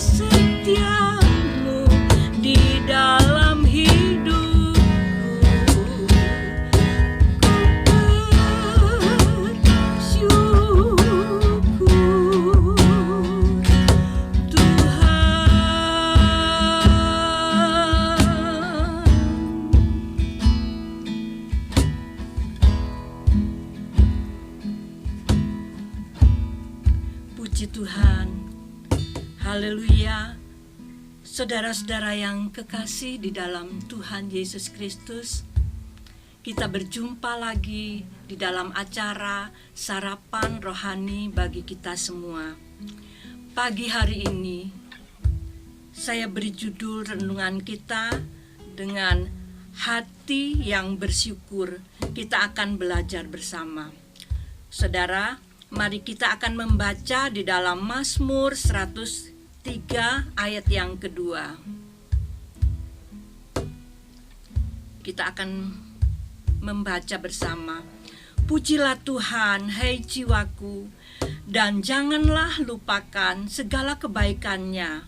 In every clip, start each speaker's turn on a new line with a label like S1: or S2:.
S1: setiamu di dalam hidupku. Bersyukur Tuhan. Puji Tuhan. Haleluya. Saudara-saudara yang kekasih di dalam Tuhan Yesus Kristus, kita berjumpa lagi di dalam acara sarapan rohani bagi kita semua. Pagi hari ini saya beri judul renungan kita dengan hati yang bersyukur. Kita akan belajar bersama. Saudara, mari kita akan membaca di dalam Mazmur 103 ayat yang kedua. Kita akan membaca bersama. Pujilah Tuhan, hai jiwaku, dan janganlah lupakan segala kebaikannya.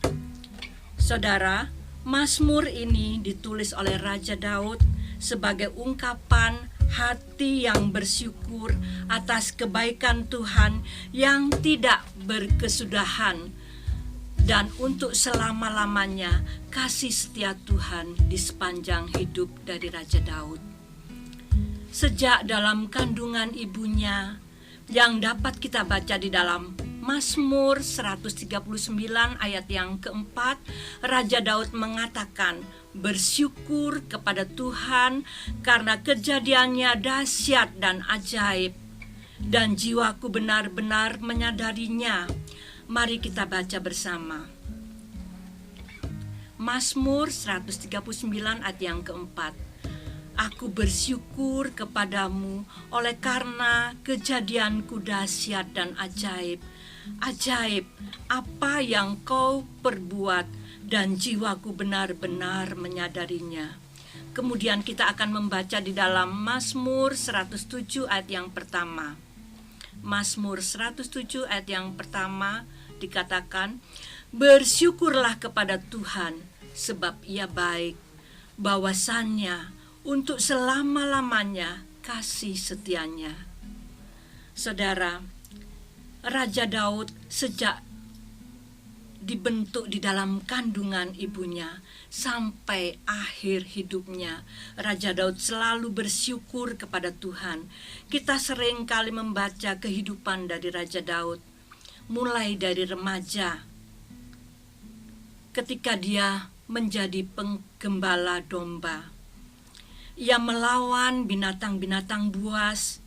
S1: Saudara, Mazmur ini ditulis oleh Raja Daud sebagai ungkapan hati yang bersyukur atas kebaikan Tuhan yang tidak berkesudahan, dan untuk selama-lamanya kasih setia Tuhan di sepanjang hidup dari Raja Daud. Sejak dalam kandungan ibunya, yang dapat kita baca di dalam Mazmur 139 ayat yang keempat, Raja Daud mengatakan, bersyukur kepada Tuhan karena kejadiannya dahsyat dan ajaib, dan jiwaku benar-benar menyadarinya. Mari kita baca bersama. Mazmur 139 ayat yang keempat. Aku bersyukur kepadamu oleh karena kejadianku dahsyat dan ajaib. Ajaib apa yang kau perbuat, dan jiwaku benar-benar menyadarinya. Kemudian kita akan membaca di dalam Mazmur 107 ayat yang pertama. Mazmur 107 ayat yang pertama dikatakan, bersyukurlah kepada Tuhan sebab Ia baik, bahwasannya untuk selama-lamanya kasih setianya. Saudara, Raja Daud sejak dibentuk di dalam kandungan ibunya sampai akhir hidupnya, Raja Daud selalu bersyukur kepada Tuhan. Kita sering kali membaca kehidupan dari Raja Daud, mulai dari remaja, ketika dia menjadi penggembala domba. Ia melawan binatang-binatang buas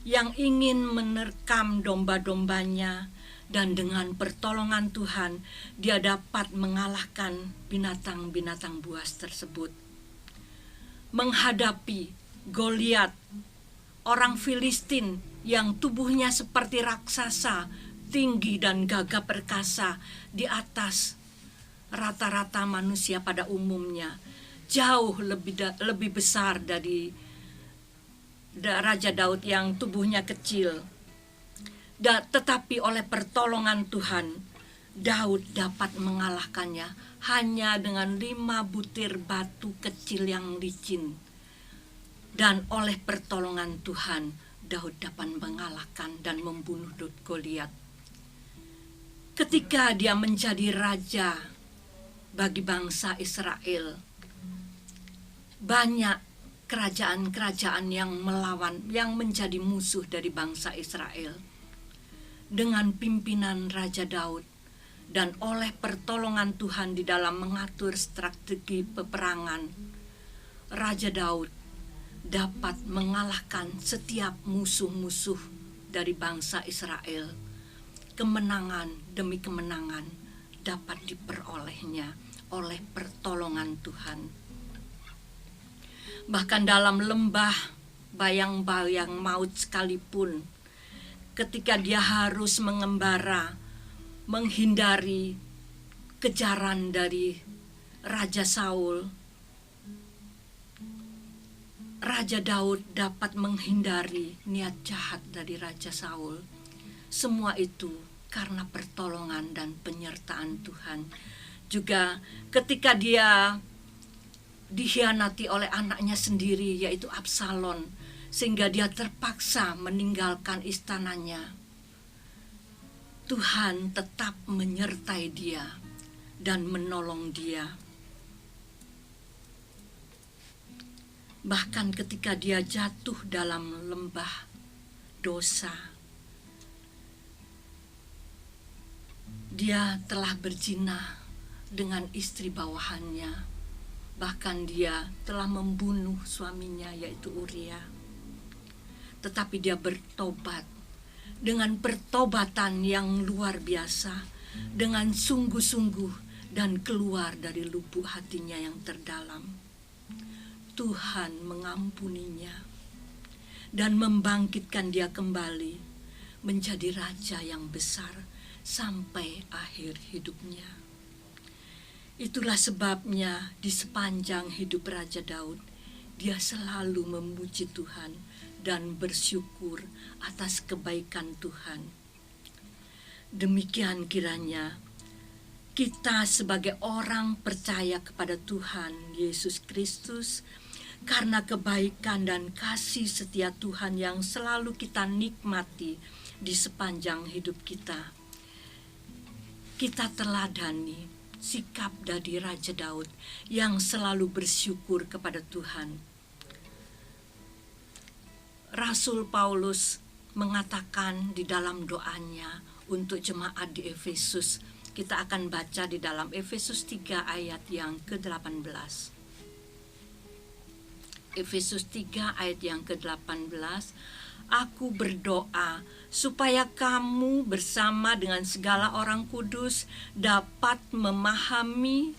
S1: yang ingin menerkam domba-dombanya, dan dengan pertolongan Tuhan dia dapat mengalahkan binatang-binatang buas tersebut. Menghadapi Goliat, orang Filistin yang tubuhnya seperti raksasa, tinggi dan gagah perkasa di atas rata-rata manusia pada umumnya, jauh lebih besar dari Raja Daud yang tubuhnya kecil. Tetapi oleh pertolongan Tuhan, Daud dapat mengalahkannya hanya dengan 5 butir batu kecil yang licin. Dan oleh pertolongan Tuhan, Daud dapat mengalahkan dan membunuh Goliat. Ketika dia menjadi raja bagi bangsa Israel, banyak kerajaan-kerajaan yang melawan, yang menjadi musuh dari bangsa Israel. Dengan pimpinan Raja Daud dan oleh pertolongan Tuhan di dalam mengatur strategi peperangan, Raja Daud dapat mengalahkan setiap musuh-musuh dari bangsa Israel. Kemenangan demi kemenangan dapat diperolehnya oleh pertolongan Tuhan. Bahkan dalam lembah bayang-bayang maut sekalipun, ketika dia harus mengembara, menghindari kejaran dari Raja Saul, Raja Daud dapat menghindari niat jahat dari Raja Saul. Semua itu karena pertolongan dan penyertaan Tuhan. Juga ketika dia dikhianati oleh anaknya sendiri, yaitu Absalom, sehingga dia terpaksa meninggalkan istananya, Tuhan tetap menyertai dia dan menolong dia. Bahkan ketika dia jatuh dalam lembah dosa, dia telah berzina dengan istri bawahannya. Bahkan dia telah membunuh suaminya, yaitu Uria. Tetapi dia bertobat dengan pertobatan yang luar biasa, dengan sungguh-sungguh, dan keluar dari lubuk hatinya yang terdalam. Tuhan mengampuninya dan membangkitkan dia kembali menjadi raja yang besar sampai akhir hidupnya. Itulah sebabnya di sepanjang hidup Raja Daud, dia selalu memuji Tuhan dan bersyukur atas kebaikan Tuhan. Demikian kiranya kita sebagai orang percaya kepada Tuhan Yesus Kristus, karena kebaikan dan kasih setia Tuhan yang selalu kita nikmati di sepanjang hidup kita, kita teladani sikap dari Raja Daud yang selalu bersyukur kepada Tuhan. Rasul Paulus mengatakan di dalam doanya untuk jemaat di Efesus, kita akan baca di dalam Efesus 3 ayat yang ke-18. Efesus 3 ayat yang ke-18, aku berdoa supaya kamu bersama dengan segala orang kudus dapat memahami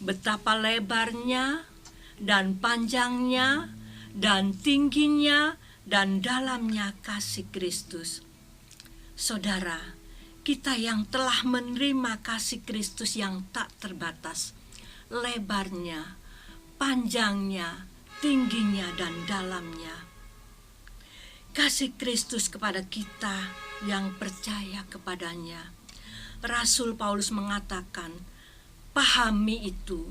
S1: betapa lebarnya dan panjangnya dan tingginya dan dalamnya kasih Kristus. Saudara, kita yang telah menerima kasih Kristus yang tak terbatas, lebarnya, panjangnya, tingginya, dan dalamnya. Kasih Kristus kepada kita yang percaya kepadanya. Rasul Paulus mengatakan, pahami itu,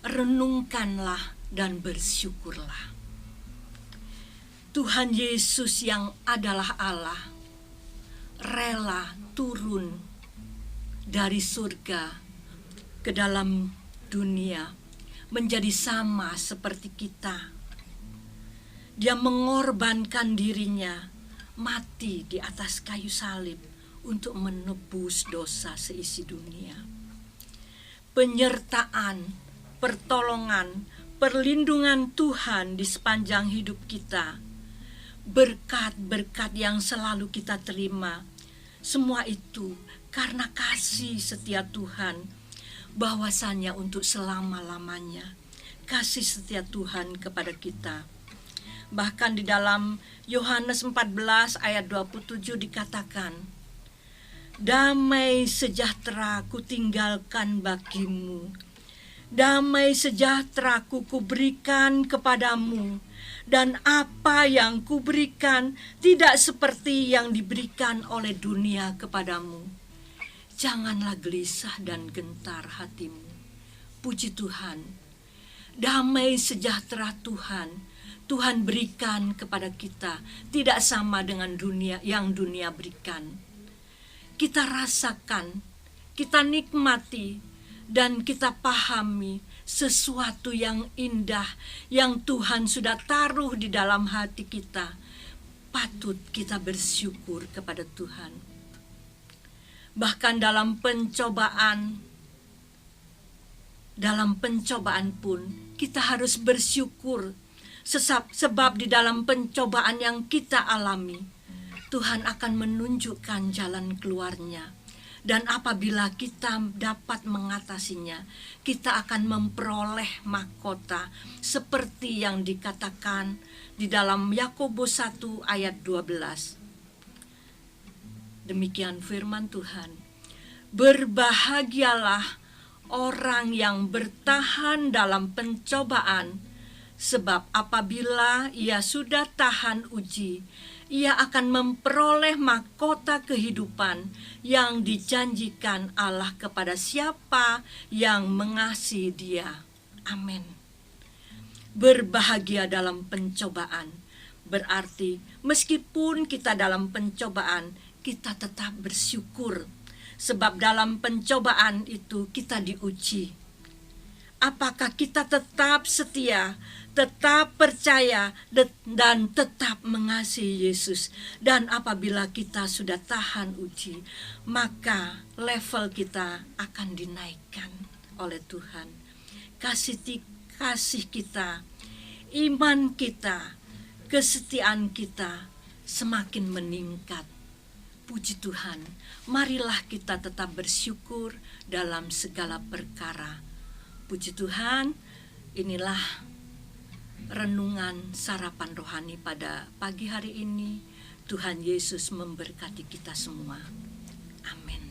S1: renungkanlah dan bersyukurlah. Tuhan Yesus yang adalah Allah, rela turun dari surga ke dalam dunia, menjadi sama seperti kita. Dia mengorbankan dirinya, mati di atas kayu salib untuk menebus dosa seisi dunia. Penyertaan, pertolongan, perlindungan Tuhan di sepanjang hidup kita, berkat-berkat yang selalu kita terima, semua itu karena kasih setia Tuhan, bahwasanya untuk selama-lamanya kasih setia Tuhan kepada kita. Bahkan di dalam Yohanes 14 ayat 27 dikatakan, damai sejahtera kutinggalkan bagimu, damai sejahtera kuberikan kepadamu, dan apa yang kuberikan tidak seperti yang diberikan oleh dunia kepadamu. Janganlah gelisah dan gentar hatimu. Puji Tuhan, damai sejahtera Tuhan berikan kepada kita, tidak sama dengan dunia yang dunia berikan. Kita rasakan, kita nikmati, dan kita pahami sesuatu yang indah yang Tuhan sudah taruh di dalam hati kita. Patut kita bersyukur kepada Tuhan. Bahkan dalam pencobaan pun kita harus bersyukur, sebab di dalam pencobaan yang kita alami, Tuhan akan menunjukkan jalan keluarnya. Dan apabila kita dapat mengatasinya, kita akan memperoleh mahkota seperti yang dikatakan di dalam Yakobus 1 ayat 12. Demikian firman Tuhan. Berbahagialah orang yang bertahan dalam pencobaan, sebab apabila ia sudah tahan uji, ia akan memperoleh mahkota kehidupan yang dijanjikan Allah kepada siapa yang mengasihi Dia. Amin. Berbahagia dalam pencobaan berarti meskipun kita dalam pencobaan, kita tetap bersyukur, sebab dalam pencobaan itu kita diuji. Apakah kita tetap setia, tetap percaya, dan tetap mengasihi Yesus? Dan apabila kita sudah tahan uji, maka level kita akan dinaikkan oleh Tuhan. Kasih kita, iman kita, kesetiaan kita semakin meningkat. Puji Tuhan, marilah kita tetap bersyukur dalam segala perkara. Puji Tuhan, inilah renungan sarapan rohani pada pagi hari ini. Tuhan Yesus memberkati kita semua. Amin.